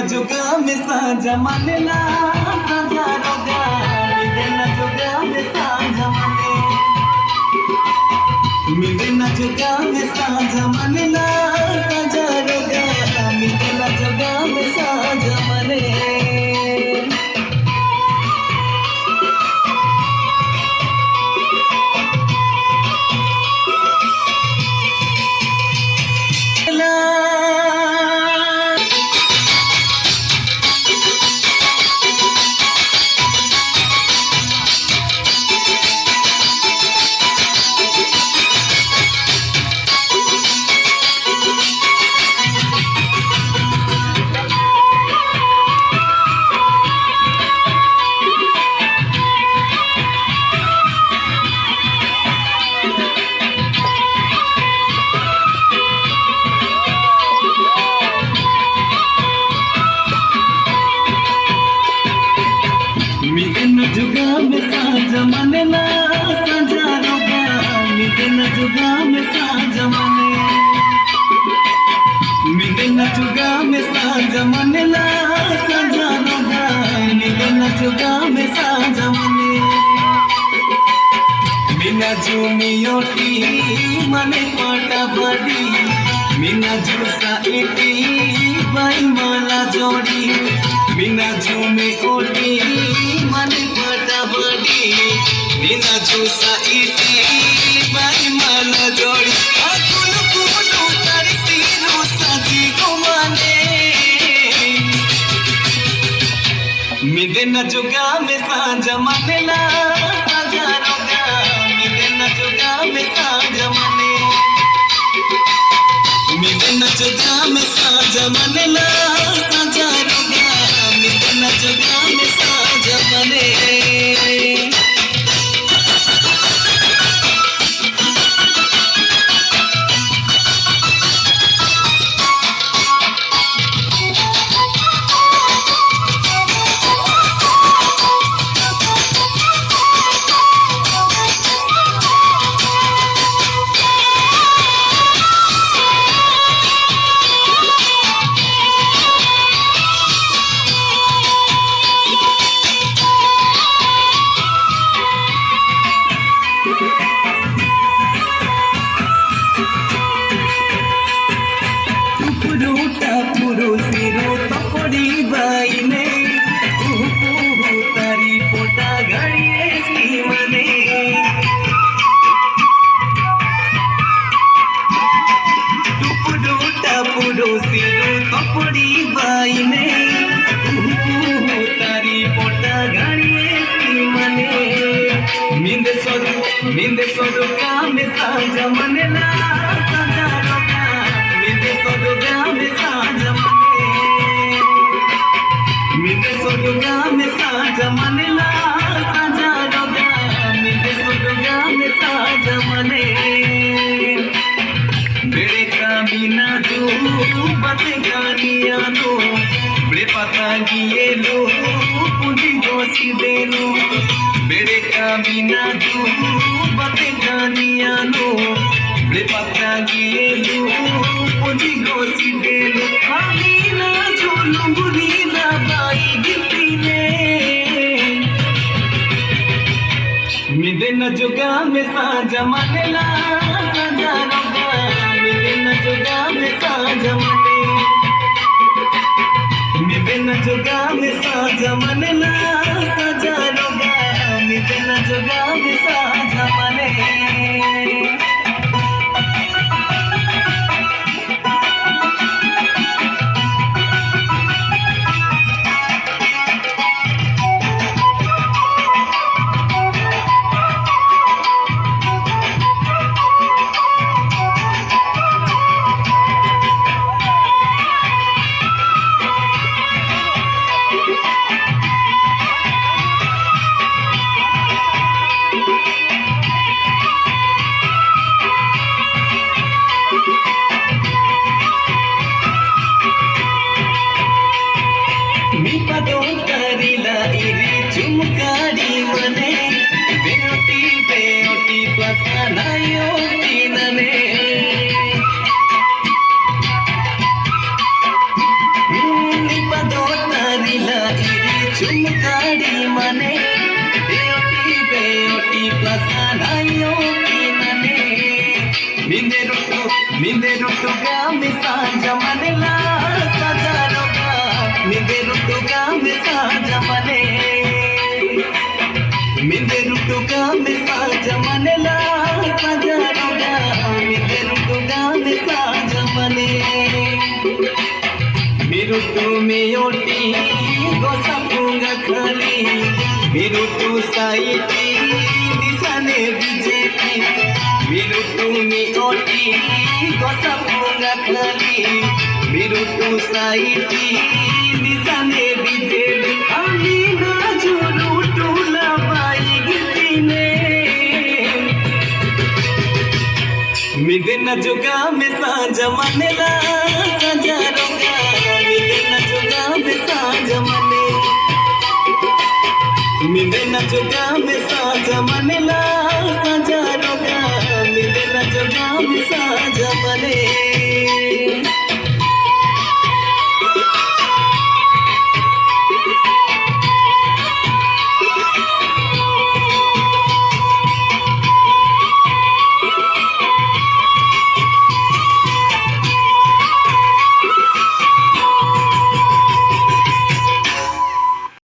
जुगा में साजा मानेला साजा रोगा मिले न जुगा में साजा माने मिले न जुगा में साजा मानेला साजा रोगा मिले न जुगा में साजा माने जुगा में साजा मानेला साजा रोगा मिले न जुगा में साजा माने मिले न जुगा में साजा मानेला साजा रोगा मिले न जुगा में साजा माने बिना जुमियोटी माने पाटा बड़ी बिना जुसा इटी बाई माला जोड़ी बिना झूमे ओटी माने पाटा बड़ी बिना जुसा इटी बाई माला जोड़ी आकुल कुलो तरसी रो साजी को माने मिले न जुगा में साजा मानेला साजा रोगा मिले न जुगा में साजा माने मिले न जुगा में साजा मानेला साजा रोगा मिले न जुगा में साजा माने पुरुषिरो तपड़ी बाईने तारी पोटा घड़िए सी मने टुपुडुटा पुरुषिरो तपड़ी बाईने तारी पोटा घड़िए सी मने मिंदे सोदो काम साजा मनेला साजा रोगा मिंदे सोदो काम साजा मिले सोडुगा में साजा मानेला साजा रोगा मिले सोडुगा में साजा माने बेड़े का बिना जो बातें गानिया लो बेड़े पता गिए लो पूरी गोसी दे लो बेड़े का बिना जो बातें गानिया लो बेड़े पता गिए लो पूरी गोसी दे लो आमीना जो लुंगुनी मिले न जुगा में साजा मानेला साजा रोगा मिले न जुगा में साजा माने मिले न जुगा में साजा मानेला साजा रोगा मिले न जुगा में साजा माने चुमकारी मने बेटी बेटी पसनायो तीनने निपदो सानायो किनने मिंदेरुटुगा मिसांज मनला सजारोगा मिंदेरुटुगा मिसांज मने मिंदेरुटुगा मिसांज मनला सजारोगा मिंदेरुटुगा मिसांज मने मिरुटु मेयोटी गोसापुंगा खाली मिरुटु साइटी निशाने बीजेपी मिरुटु मेयोटी गोसापुंगा खाली मिरुटु साइटी निशाने बीजेपी आमी ना जुरुटु लबाई गितीने मिदना जुगा में सांझ मनला सजारोगा मिदना जुगा में सांझ मने मिदना जुगा में सांझ मनला सजारोगा मिदना जुगा में सांझ मने